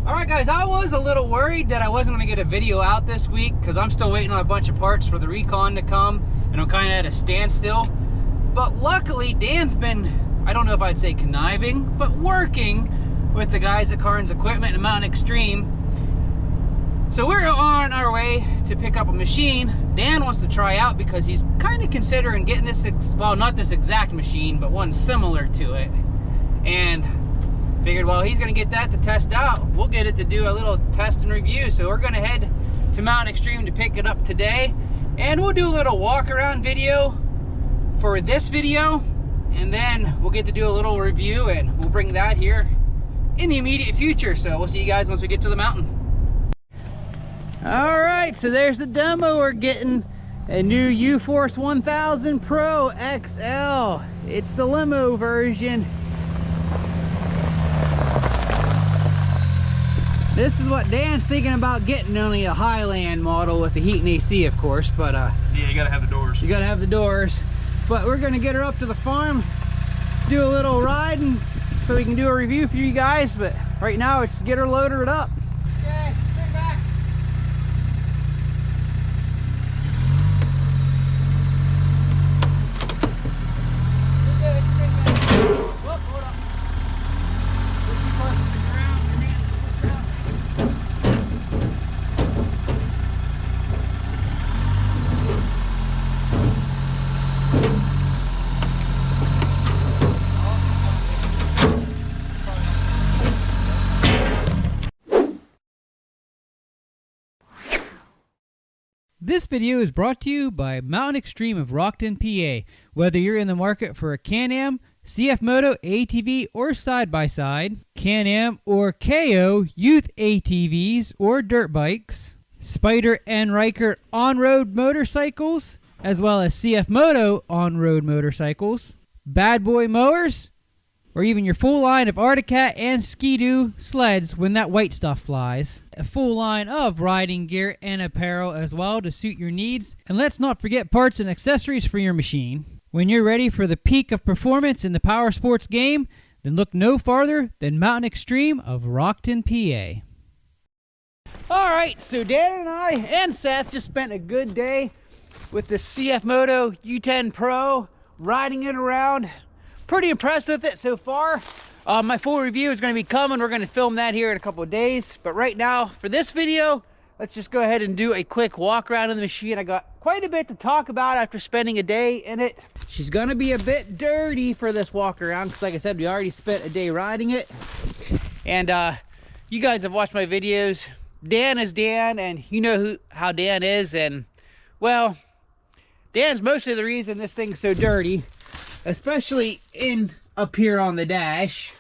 Alright guys, I was a little worried that I wasn't going to get a video out this week because I'm still waiting on a bunch of parts for the recon to come, and I'm kind of at a standstill. But luckily Dan's been, I don't know if I'd say conniving, but working with the guys at Carnes Equipment and Mountain Extreme. So we're on our way to pick up a machine Dan wants to try out because he's kind of considering getting this, well, not this exact machine, but one similar to it. And figured, well, he's going to get that to test out. We'll get it to do a little test and review. So we're going to head to Mountain Extreme to pick it up today. And we'll do a little walk around video for this video. And then we'll get to do a little review, and we'll bring that here in the immediate future. So we'll see you guys once we get to the mountain. All right, so there's the demo. We're getting a new Uforce 1000 Pro XL. It's the limo version. This is what Dan's thinking about getting, only a Highland model with the heat and AC, of course, but yeah, you gotta have the doors. You gotta have the doors. But we're gonna get her up to the farm, do a little riding so we can do a review for you guys, but right now it's get her loaded up. Okay, bring back. Whoop, hold up. This video is brought to you by Mountain Extreme of Rockton, PA. Whether you're in the market for a Can-Am, CFMoto ATV or side-by-side, Can-Am or KO youth ATVs or dirt bikes, Spider and Riker on-road motorcycles, as well as CFMoto on-road motorcycles, bad boy mowers, or even your full line of Articat and Ski-Doo sleds when that white stuff flies. A full line of riding gear and apparel as well to suit your needs. And let's not forget parts and accessories for your machine. When you're ready for the peak of performance in the power sports game, then look no farther than Mountain Extreme of Rockton, PA. Alright, so Dan and I and Seth just spent a good day with the CFMoto U10 Pro, riding it around. Pretty impressed with it so far. My full review is going to be coming. We're going to film that here in a couple of days. But right now, for this video, let's just go ahead and do a quick walk around in the machine. I got quite a bit to talk about after spending a day in it. She's going to be a bit dirty for this walk around because, like I said, we already spent a day riding it. And you guys have watched my videos. Dan is Dan, and you know how Dan is. And, well, Dan's mostly the reason this thing's so dirty, especially up here on the dash.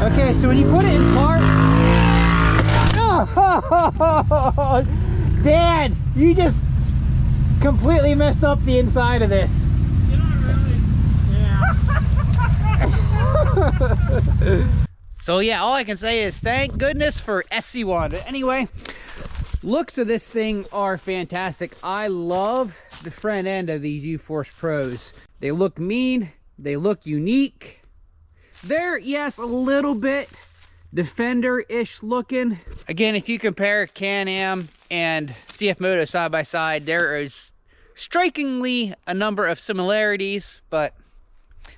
Okay, so when you put it in park, oh, Dan, you just completely messed up the inside of this. You know, really? Yeah. So yeah, all I can say is thank goodness for SC1. But anyway, looks of this thing are fantastic. I love the front end of these Uforce Pros. They look mean, they look unique. They're, yes, a little bit Defender-ish looking. Again, if you compare Can-Am and CFMoto side by side, there is strikingly a number of similarities, but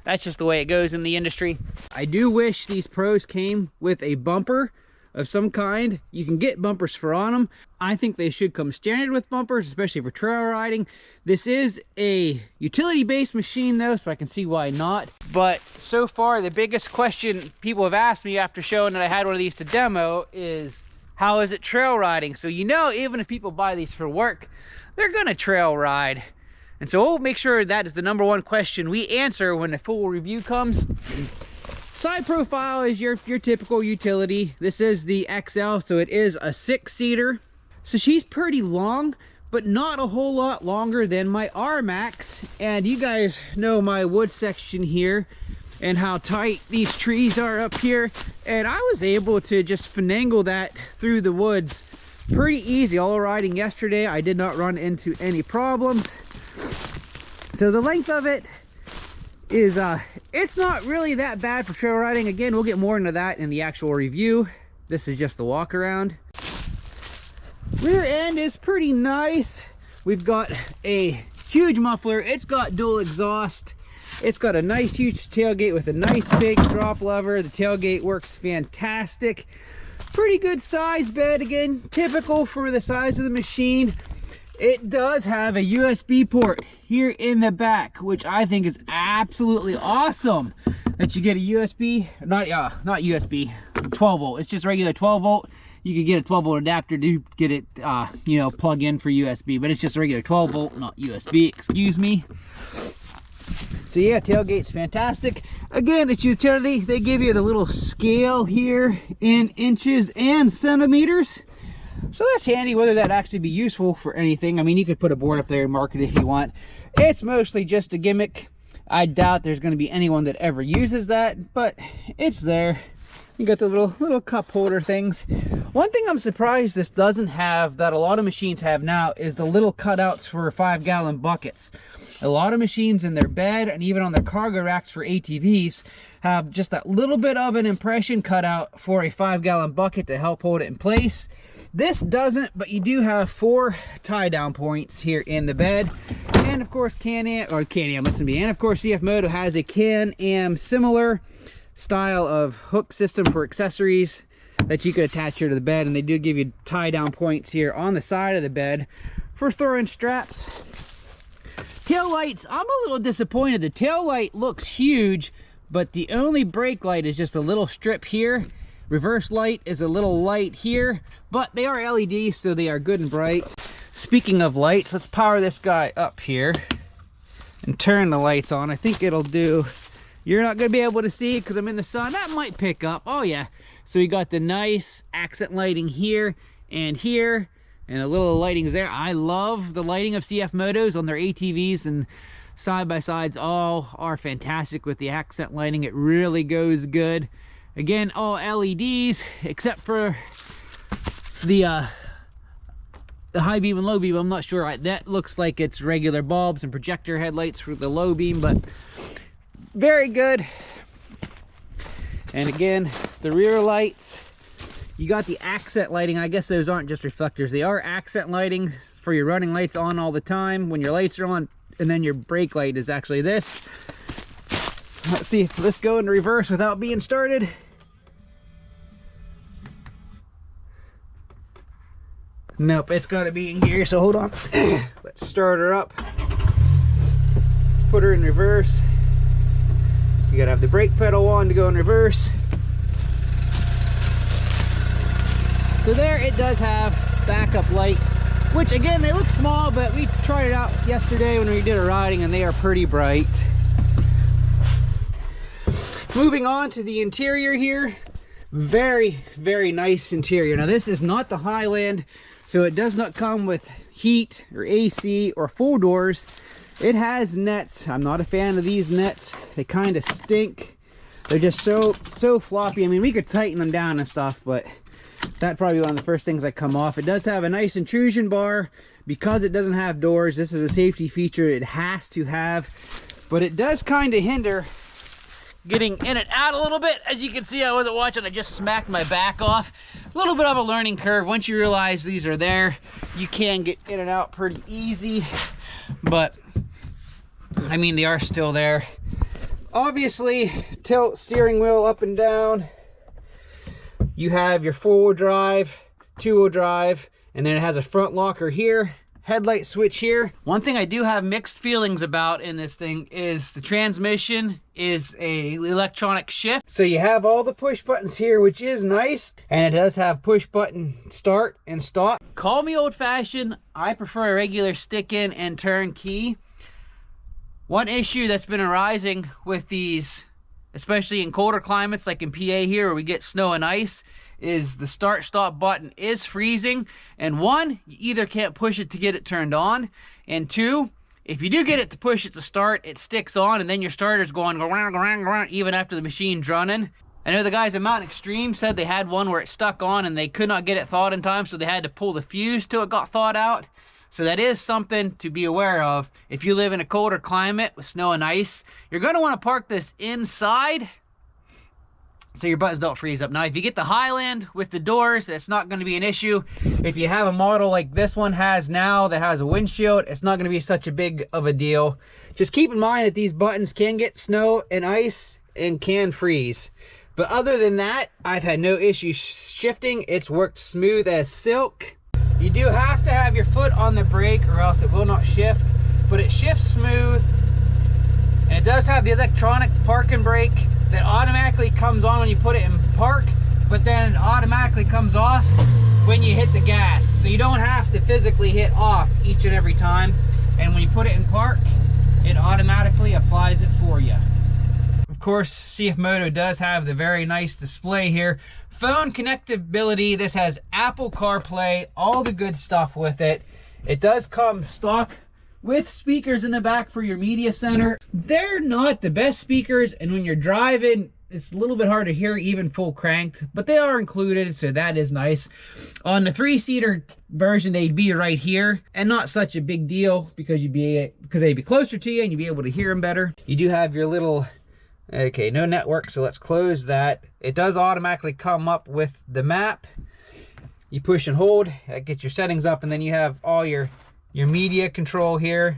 that's just the way it goes in the industry. I do wish these Pros came with a bumper of some kind. You can get bumpers for on them. I think they should come standard with bumpers, especially for trail riding. This is a utility-based machine though, so I can see why not. But so far, the biggest question people have asked me after showing that I had one of these to demo is, how is it trail riding? So you know, even if people buy these for work, they're gonna trail ride. And so we'll make sure that is the #1 question we answer when the full review comes. Side profile is your typical utility. This is the XL, so it is a 6-seater. So she's pretty long, but not a whole lot longer than my R-Max. And you guys know my wood section here and how tight these trees are up here. And I was able to just finagle that through the woods pretty easy. All riding yesterday, I did not run into any problems. So the length of it is it's not really that bad for trail riding. Again, we'll get more into that in the actual review. This is just the walk around. Rear end is pretty nice. We've got a huge muffler. It's got dual exhaust. It's got a nice huge tailgate with a nice big drop lever. The tailgate works fantastic. Pretty good size bed, again, typical for the size of the machine. It does have a USB port here in the back, which I think is absolutely awesome. That you get a USB, not USB, 12 volt. It's just regular 12 volt. You could get a 12 volt adapter to get it, you know, plug in for USB, but it's just a regular 12 volt, not USB, excuse me. So yeah, tailgate's fantastic. Again, it's utility. They give you the little scale here in inches and centimeters. So that's handy, whether that actually be useful for anything. I mean, you could put a board up there and mark it if you want. It's mostly just a gimmick. I doubt there's going to be anyone that ever uses that, but it's there. You got the little cup holder things. One thing I'm surprised this doesn't have that a lot of machines have now is the little cutouts for 5-gallon buckets. A lot of machines in their bed and even on their cargo racks for ATVs have just that little bit of an impression cutout for a 5-gallon bucket to help hold it in place. This doesn't, but you do have 4 tie down points here in the bed. And of course Can-Am, listen to me, and of course CFMoto has a Can-Am similar style of hook system for accessories that you could attach here to the bed, and they do give you tie down points here on the side of the bed for throwing straps. Tail lights, I'm a little disappointed. The tail light looks huge, but the only brake light is just a little strip here. Reverse light is a little light here, but they are LEDs, so they are good and bright. Speaking of lights, let's power this guy up here and turn the lights on. I think it'll do. You're not going to be able to see it because I'm in the sun. That might pick up. Oh yeah. So we got the nice accent lighting here and here, and a little lighting's there. I love the lighting of CFMotos on their ATVs, and side-by-sides all are fantastic with the accent lighting. It really goes good. Again, all LEDs except for the high beam and low beam. I'm not sure. That looks like it's regular bulbs and projector headlights for the low beam, but very good. And again, the rear lights, you got the accent lighting. I guess those aren't just reflectors. They are accent lighting for your running lights on all the time when your lights are on, and then your brake light is actually this. Let's see if this go into reverse without being started. Nope, it's got to be in gear, so hold on. Let's start her up. Let's put her in reverse. You gotta have the brake pedal on to go in reverse. So there, it does have backup lights, which again, they look small, but we tried it out yesterday when we did a riding and they are pretty bright. Moving on to the interior here. Very, very nice interior. Now this is not the Highland, so it does not come with heat or AC or full doors. It has nets. I'm not a fan of these nets. They kind of stink. They're just so floppy. I mean, we could tighten them down and stuff, but that's probably one of the first things that come off. It does have a nice intrusion bar. Because it doesn't have doors, this is a safety feature it has to have, but it does kind of hinder getting in and out a little bit. As you can see, I wasn't watching, I just smacked my back off. A little bit of a learning curve. Once you realize these are there, you can get in and out pretty easy, but I mean, they are still there. Obviously, tilt steering wheel up and down. You have your 4-wheel drive, 2-wheel drive, and then it has a front locker here, headlight switch here. One thing I do have mixed feelings about in this thing is the transmission is a electronic shift. So you have all the push buttons here, which is nice, and it does have push button start and stop. Call me old-fashioned, I prefer a regular stick in and turn key. One issue that's been arising with these, especially in colder climates like in PA here where we get snow and ice, is the start stop button is freezing. And one, you either can't push it to get it turned on, and two, if you do get it to push it to start, it sticks on and then your starter's going even after the machine's running. I know the guys at Mountain Extreme said they had one where it stuck on and they could not get it thawed in time, so they had to pull the fuse till it got thawed out. So that is something to be aware of. If you live in a colder climate with snow and ice, you're going to want to park this inside so your buttons don't freeze up. Now, if you get the Highland with the doors, that's not going to be an issue. If you have a model like this one has now that has a windshield, it's not going to be such a big of a deal. Just keep in mind that these buttons can get snow and ice and can freeze. But other than that, I've had no issue shifting. It's worked smooth as silk. You do have to have your foot on the brake or else it will not shift, but it shifts smooth. And it does have the electronic parking brake that automatically comes on when you put it in park, but then it automatically comes off when you hit the gas. So you don't have to physically hit off each and every time. And when you put it in park, it automatically applies it for you. Of course, CFMoto does have the very nice display here. Phone connectability, this has Apple CarPlay, all the good stuff with it. It does come stock with speakers in the back for your media center. They're not the best speakers, and when you're driving, it's a little bit hard to hear even full cranked, but they are included, so that is nice. On the 3-seater version, they'd be right here, and not such a big deal because they'd be closer to you and you'd be able to hear them better. You do have your little, okay, no network, so let's close that. It does automatically come up with the map. You push and hold, that gets your settings up, and then you have all your media control here.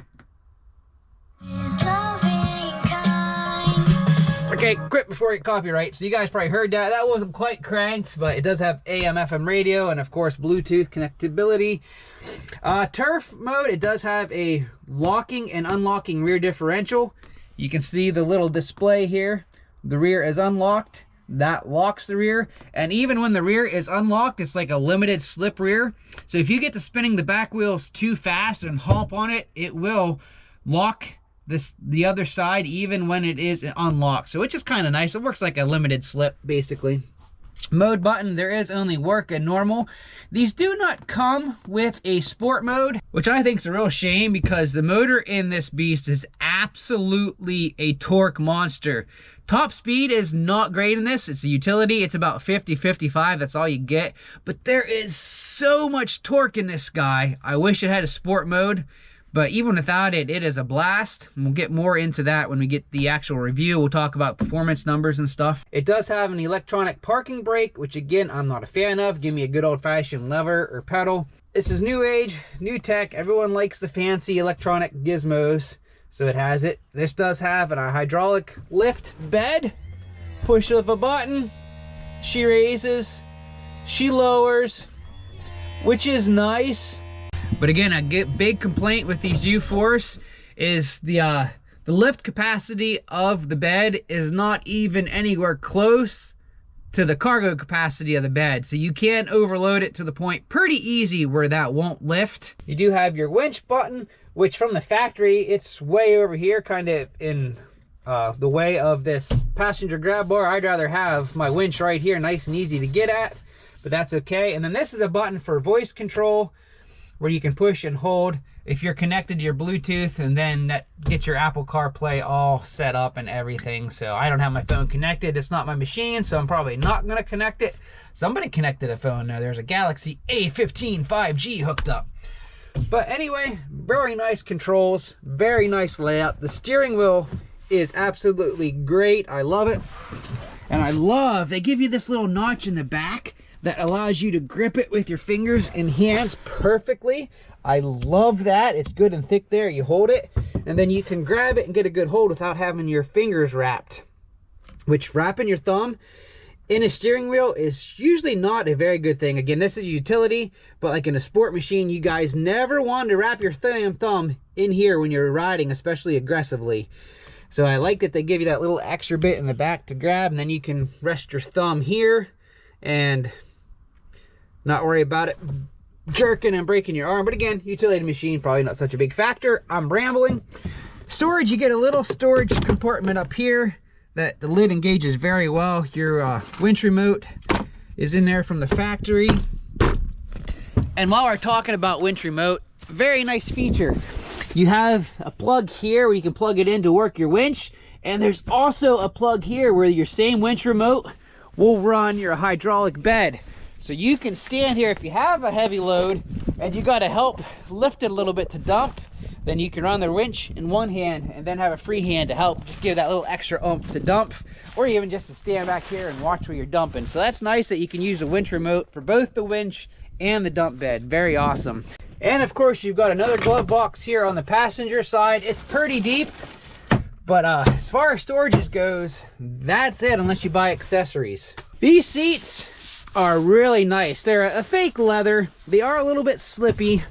Okay, quick before I get copyright. So you guys probably heard that. That wasn't quite cranked, but it does have AM, FM radio, and of course Bluetooth connectability. Turf mode, it does have a locking and unlocking rear differential. You can see the little display here. The rear is unlocked. That locks the rear, and even when the rear is unlocked, it's like a limited slip rear. So if you get to spinning the back wheels too fast and hop on it, it will lock the other side even when it is unlocked. So it's just kind of nice. It works like a limited slip basically. Mode button, there is only work and normal. These do not come with a sport mode, which I think is a real shame because the motor in this beast is absolutely a torque monster. Top speed is not great in this. It's a utility. It's about 50, 55. That's all you get. But there is so much torque in this guy. I wish it had a sport mode. But even without it, it is a blast. We'll get more into that when we get the actual review. We'll talk about performance numbers and stuff. It does have an electronic parking brake, which again, I'm not a fan of. Give me a good old-fashioned lever or pedal. This is new age, new tech. Everyone likes the fancy electronic gizmos. So it has it. This does have a hydraulic lift bed. Push of a button. She raises. She lowers. Which is nice. But again, a big complaint with these Uforce is the lift capacity of the bed is not even anywhere close to the cargo capacity of the bed. So you can overload it to the point pretty easy where that won't lift. You do have your winch button, which from the factory, it's way over here, kind of in the way of this passenger grab bar. I'd rather have my winch right here, nice and easy to get at, but that's okay. And then this is a button for voice control, where you can push and hold if you're connected to your Bluetooth, and then that gets your Apple CarPlay all set up and everything. So I don't have my phone connected. It's not my machine, so I'm probably not going to connect it. Somebody connected a phone now. There's a Galaxy A15 5G hooked up. But anyway, very nice controls, very nice layout. The steering wheel is absolutely great. I love it. And I love, they give you this little notch in the back that allows you to grip it with your fingers and hands perfectly. I love that. It's good and thick there. You hold it, and then you can grab it and get a good hold without having your fingers wrapped. Which wrapping your thumb in a steering wheel is usually not a very good thing. Again, this is a utility, but like in a sport machine, you guys never want to wrap your thumb in here when you're riding, especially aggressively. So I like that they give you that little extra bit in the back to grab, and then you can rest your thumb here and not worry about it jerking and breaking your arm. But again, utility machine, probably not such a big factor. I'm rambling. Storage, you get a little storage compartment up here that the lid engages very well. Your winch remote is in there from the factory. And while we're talking about winch remote, very nice feature. You have a plug here where you can plug it in to work your winch, and there's also a plug here where your same winch remote will run your hydraulic bed. So you can stand here if you have a heavy load and you got to help lift it a little bit to dump, then you can run the winch in one hand and then have a free hand to help just give that little extra oomph to dump, or even just to stand back here and watch where you're dumping. So that's nice that you can use the winch remote for both the winch and the dump bed. Very awesome. And of course you've got another glove box here on the passenger side. It's pretty deep, but as far as storage goes, that's it unless you buy accessories. These seats are really nice. They're a fake leather. They are a little bit slippy,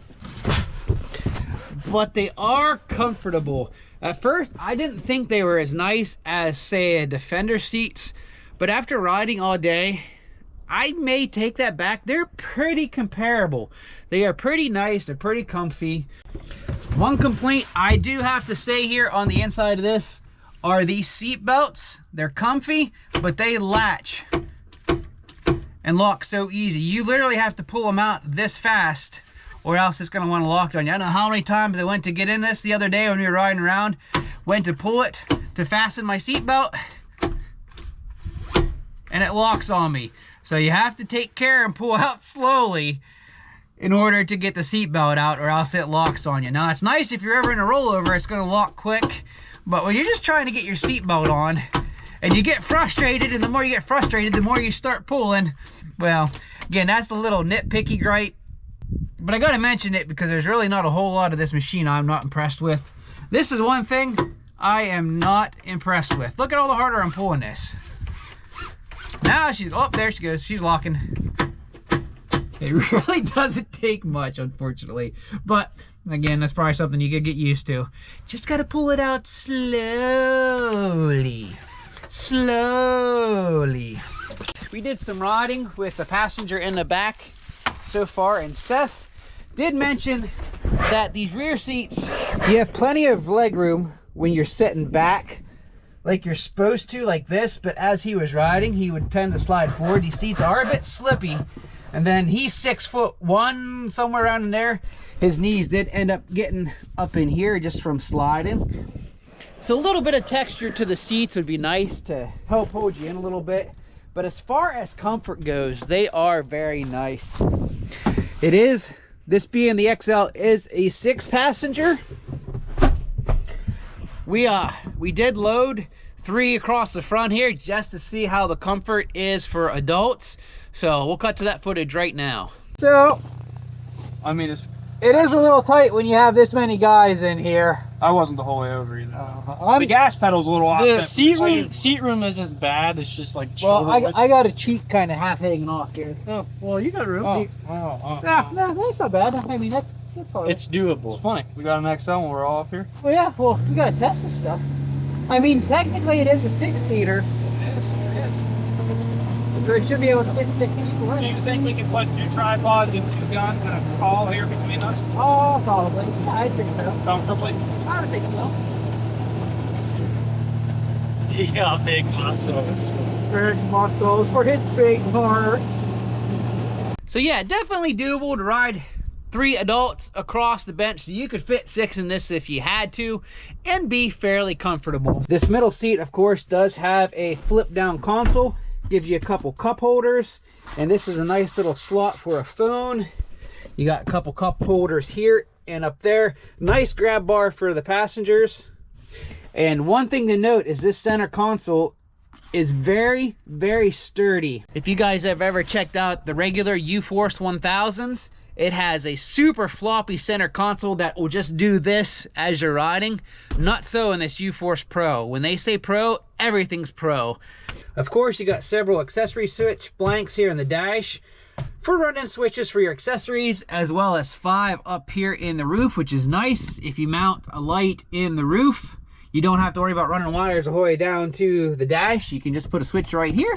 but they are comfortable. At first, I didn't think they were as nice as, say, a Defender seats, but after riding all day, I may take that back. They're pretty comparable. They are pretty nice. They're pretty comfy. One complaint I do have to say here on the inside of this are these seat belts. They're comfy, but they latch and lock so easy. You literally have to pull them out this fast or else it's going to want to lock on you. I don't know how many times I went to get in this the other day when we were riding around, went to pull it to fasten my seat belt, and it locks on me. So you have to take care and pull out slowly in order to get the seat belt out, or else it locks on you. Now it's nice if you're ever in a rollover, it's going to lock quick, but when you're just trying to get your seat belt on and you get frustrated, and the more you get frustrated, the more you start pulling, well, again, that's a little nitpicky gripe, but I got to mention it because there's really not a whole lot of this machine I'm not impressed with. This is one thing I am not impressed with. Look at all the harder I'm pulling this. Now she's, oh, there she goes. She's locking. It really doesn't take much, unfortunately. But, again, that's probably something you could get used to. Just got to pull it out slowly. Slowly. We did some riding with the passenger in the back so far, and Seth did mention that these rear seats, you have plenty of leg room when you're sitting back like you're supposed to, like this, but as he was riding, he would tend to slide forward. These seats are a bit slippy, and then he's 6'1", somewhere around in there. His knees did end up getting up in here just from sliding. So a little bit of texture to the seats would be nice to help hold you in a little bit. But as far as comfort goes, they are very nice. It is, this being the XL, is a 6-passenger. We did load 3 across the front here just to see how the comfort is for adults. So we'll cut to that footage right now. So, I mean, it is a little tight when you have this many guys in here. I wasn't the whole way over either. The gas pedal's a little offset. The seat room isn't bad. It's just like, well, I got a cheek kind of half hanging off here. oh, well, you got room. No, that's not bad. I mean, that's hard. It's doable. It's funny. We got an XL when we're all off here. Well, yeah, well, you gotta test this stuff. I mean, technically it is a 6-seater. So it should be able to fit 6 people in. Do you think we can put 2 tripods and 2 guns and a call here between us? Oh, probably. Yeah, I think so. Comfortably? I would think so. Yeah, big muscles. Big muscles for his big heart. So yeah, definitely doable to ride 3 adults across the bench, so you could fit 6 in this if you had to and be fairly comfortable. This middle seat, of course, does have a flip down console, gives you a couple cup holders, and this is a nice little slot for a phone. You got a couple cup holders here and up there. Nice grab bar for the passengers. And one thing to note is this center console is very, very sturdy. If you guys have ever checked out the regular Uforce 1000s, it has a super floppy center console that will just do this as you're riding. Not so in this Uforce Pro. When they say Pro, everything's Pro. Of course, you got several accessory switch blanks here in the dash for run-in switches for your accessories, as well as 5 up here in the roof, which is nice. If you mount a light in the roof, you don't have to worry about running wires all the way down to the dash. You can just put a switch right here,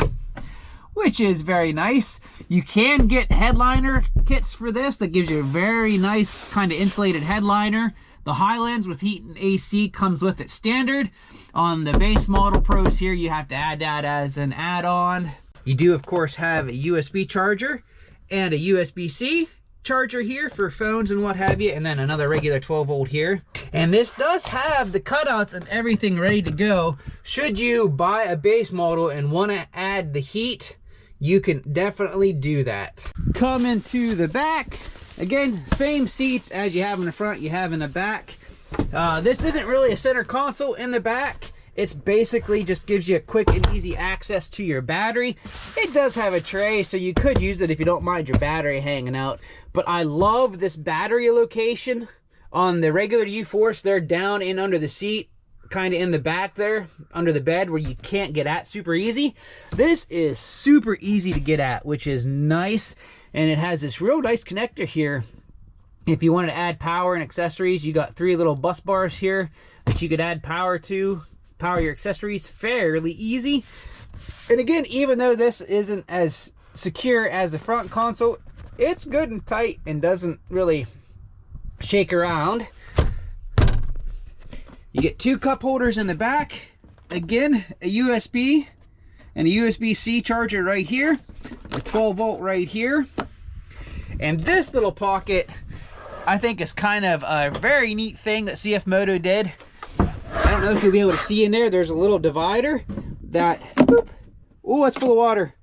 which is very nice. You can get headliner kits for this that gives you a very nice kind of insulated headliner. The Highlands with heat and AC comes with it standard. On the base model Pros here, you have to add that as an add-on. You do, of course, have a USB charger and a USB-C charger here for phones and what have you, and then another regular 12-volt here. And this does have the cutouts and everything ready to go. Should you buy a base model and want to add the heat, you can definitely do that. Come into the back. Again, same seats as you have in the front, you have in the back. This isn't really a center console in the back. It's basically just gives you a quick and easy access to your battery. It does have a tray, so you could use it if you don't mind your battery hanging out. But I love this battery location. On the regular Uforce, they're down in under the seat, kind of in the back there, under the bed, where you can't get at super easy. This is super easy to get at, which is nice. And it has this real nice connector here. If you want to add power and accessories, you got 3 little bus bars here that you could add power to. Power your accessories fairly easy. And again, even though this isn't as secure as the front console, it's good and tight and doesn't really shake around. You get 2 cup holders in the back. Again, a USB and a USB-C charger right here. A 12 volt right here. And this little pocket, I think, is kind of a very neat thing that CFMoto did. I don't know if you'll be able to see in there. There's a little divider that, oh, that's full of water.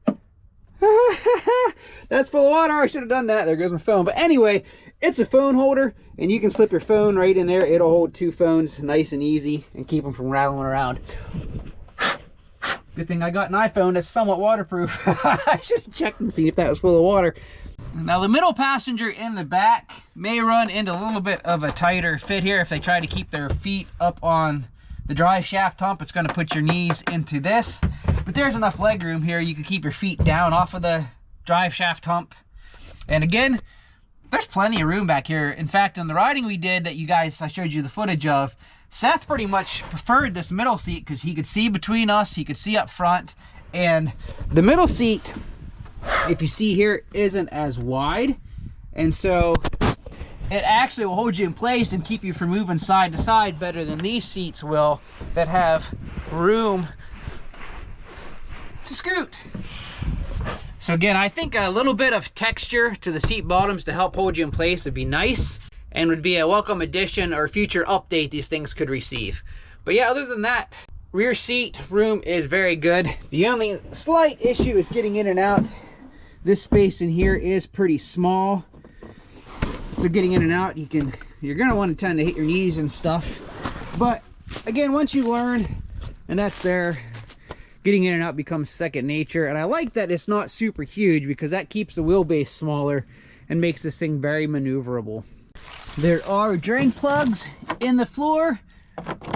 That's full of water. I should have done that. There goes my phone. But anyway, it's a phone holder, and you can slip your phone right in there. It'll hold 2 phones nice and easy and keep them from rattling around. Good thing I got an iPhone that's somewhat waterproof. I should have checked and seen if that was full of water. Now, the middle passenger in the back may run into a little bit of a tighter fit here if they try to keep their feet up on the drive shaft hump. It's going to put your knees into this. But there's enough leg room here. You can keep your feet down off of the drive shaft hump. And again, there's plenty of room back here. In fact, on the riding we did that I showed you the footage of, Seth pretty much preferred this middle seat because he could see between us, he could see up front. And the middle seat, if you see here, isn't as wide, and so it actually will hold you in place and keep you from moving side to side better than these seats will that have room to scoot. So again, I think a little bit of texture to the seat bottoms to help hold you in place would be nice and would be a welcome addition or future update these things could receive. But yeah, other than that, rear seat room is very good. The only slight issue is getting in and out. This space in here is pretty small, so getting in and out, you're gonna want to tend to hit your knees and stuff. But again, once you learn, and that's there, getting in and out becomes second nature. And I like that it's not super huge because that keeps the wheelbase smaller and makes this thing very maneuverable. There are drain plugs in the floor,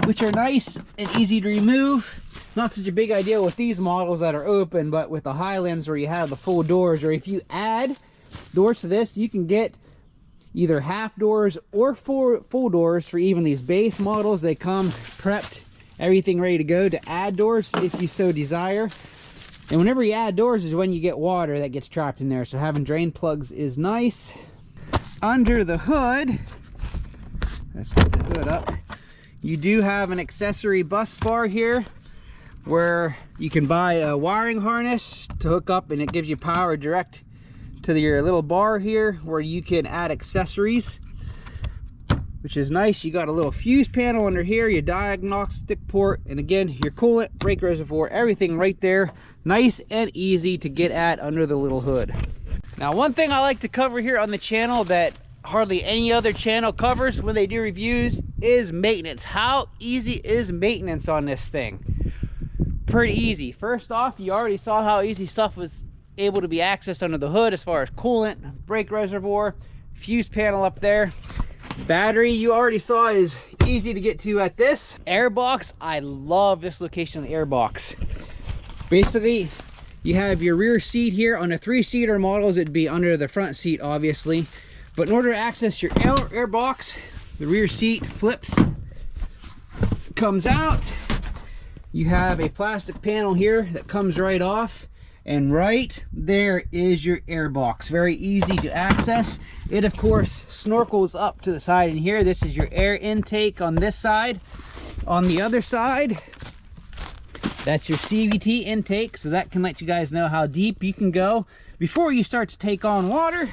which are nice and easy to remove. Not such a big idea with these models that are open, but with the Highlands where you have the full doors, or if you add doors to this, you can get either half doors or full doors for even these base models. They come prepped, everything ready to go to add doors if you so desire. And whenever you add doors is when you get water that gets trapped in there, so having drain plugs is nice. Under the hood, let's get the hood up, you do have an accessory bus bar here where you can buy a wiring harness to hook up, and it gives you power direct to your little bar here where you can add accessories, which is nice. You got a little fuse panel under here, your diagnostic port, and again, your coolant, brake reservoir, everything right there. Nice and easy to get at under the little hood. Now, one thing I like to cover here on the channel that hardly any other channel covers when they do reviews is maintenance. How easy is maintenance on this thing? Pretty easy. First off, you already saw how easy stuff was able to be accessed under the hood as far as coolant, brake reservoir, fuse panel up there. Battery, you already saw, is easy to get to at this. Airbox, I love this location of the airbox. Basically, you have your rear seat here. On the 3-seater models, it'd be under the front seat, obviously. But in order to access your airbox, the rear seat flips, comes out. You have a plastic panel here that comes right off. And right there is your airbox. Very easy to access. It, of course, snorkels up to the side in here. This is your air intake on this side. On the other side, that's your CVT intake, so that can let you guys know how deep you can go before you start to take on water.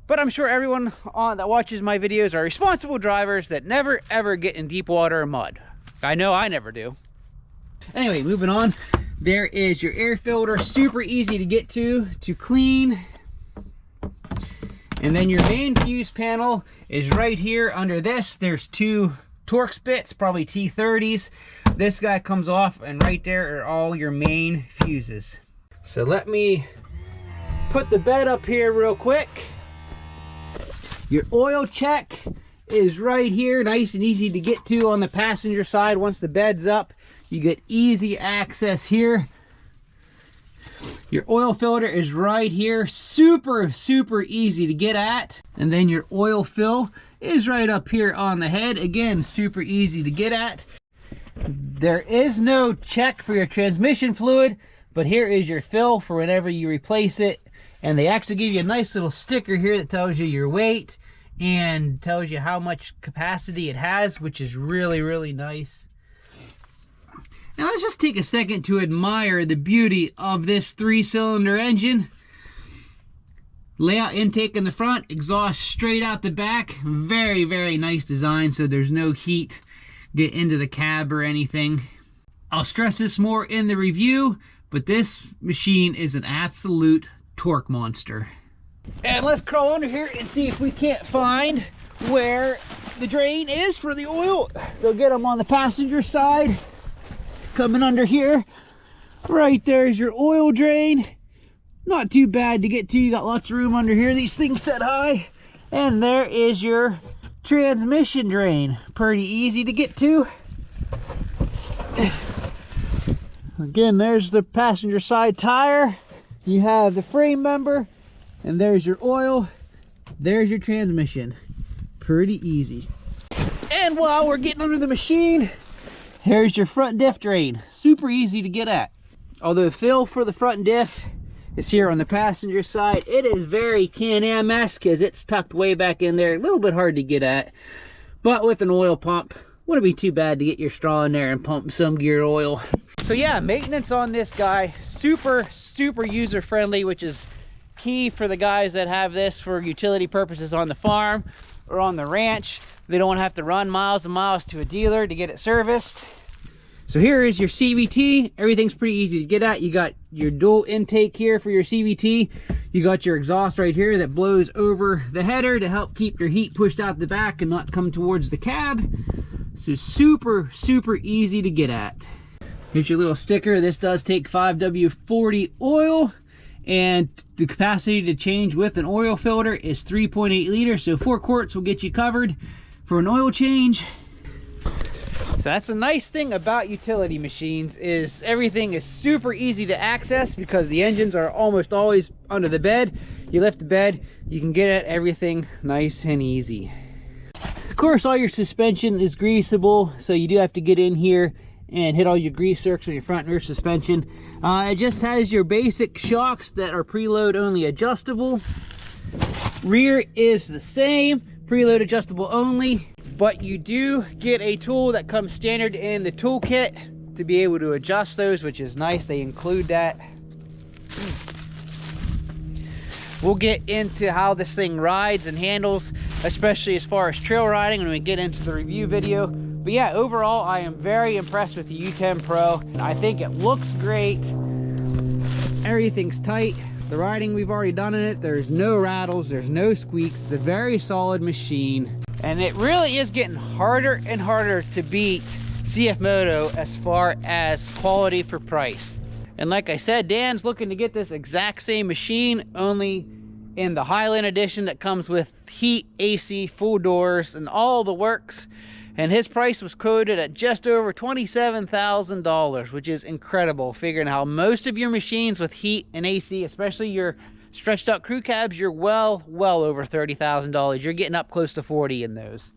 But I'm sure everyone that watches my videos are responsible drivers that never ever get in deep water or mud. I know I never do. Anyway, moving on. There is your air filter, super easy to get to clean. And then your main fuse panel is right here under this. There's two Torx bits, probably T30s. This guy comes off, and right there are all your main fuses. So let me put the bed up here real quick. Your oil check is right here, nice and easy to get to on the passenger side. Once the bed's up, you get easy access here. Your oil filter is right here, super easy to get at. And then your oil fill is right up here on the head, again super easy to get at. There is no check for your transmission fluid, but here is your fill for whenever you replace it. And they actually give you a nice little sticker here that tells you your weight and tells you how much capacity it has, which is really nice. Now let's just take a second to admire the beauty of this 3-cylinder engine. Layout intake in the front, exhaust straight out the back. Very nice design, so there's no heat get into the cab or anything. I'll stress this more in the review, but this machine is an absolute torque monster. And let's crawl under here and see if we can't find where the drain is for the oil. So get them on the passenger side. Coming under here, right there's your oil drain. Not too bad to get to, you got lots of room under here. These things set high. And there is your transmission drain. Pretty easy to get to. Again, there's the passenger side tire. You have the frame member, and there's your oil. There's your transmission. Pretty easy. And while we're getting under the machine, here's your front diff drain. Super easy to get at. Although the fill for the front diff is here on the passenger side, it is very Can-Am-esque because it's tucked way back in there. A little bit hard to get at, but with an oil pump, wouldn't be too bad to get your straw in there and pump some gear oil. So yeah, maintenance on this guy, super user friendly, which is key for the guys that have this for utility purposes on the farm or on the ranch. They don't want to have to run miles and miles to a dealer to get it serviced. So here is your CVT. Everything's pretty easy to get at. You got your dual intake here for your CVT. You got your exhaust right here that blows over the header to help keep your heat pushed out the back and not come towards the cab. So super easy to get at. Here's your little sticker. This does take 5W40 oil, and the capacity to change with an oil filter is 3.8 liters. So 4 quarts will get you covered for an oil change. So that's the nice thing about utility machines, is everything is super easy to access because the engines are almost always under the bed. You lift the bed, you can get at everything nice and easy. Of course, all your suspension is greasable, so you do have to get in here and hit all your grease zerks on your front and rear suspension. It just has your basic shocks that are preload only adjustable. Rear is the same, preload adjustable only. But you do get a tool that comes standard in the toolkit to be able to adjust those, which is nice. They include that. We'll get into how this thing rides and handles, especially as far as trail riding, when we get into the review video. But yeah, overall, I am very impressed with the U10 Pro. I think it looks great. Everything's tight. The riding we've already done in it, there's no rattles, there's no squeaks. It's a very solid machine. And it really is getting harder and harder to beat CFMoto as far as quality for price. And like I said, Dan's looking to get this exact same machine, only in the Highland edition that comes with heat, AC, full doors, and all the works. And his price was quoted at just over $27,000, which is incredible, figuring how most of your machines with heat and AC, especially your stretched out crew cabs, you're well over $30,000. You're getting up close to 40 in those.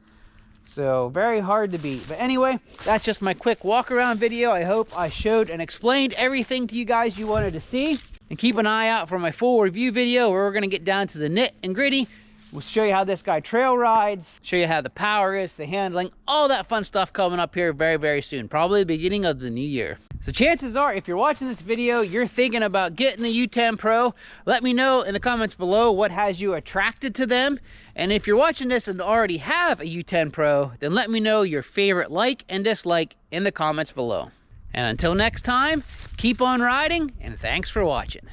So very hard to beat. But anyway, that's just my quick walk around video. I hope I showed and explained everything to you guys you wanted to see. And keep an eye out for my full review video where we're going to get down to the nit and gritty. We'll show you how this guy trail rides, show you how the power is, the handling, all that fun stuff coming up here very soon, probably the beginning of the new year. So chances are, if you're watching this video, you're thinking about getting a U10 Pro. Let me know in the comments below what has you attracted to them. And if you're watching this and already have a U10 Pro, then let me know your favorite like and dislike in the comments below. And until next time, keep on riding, and thanks for watching.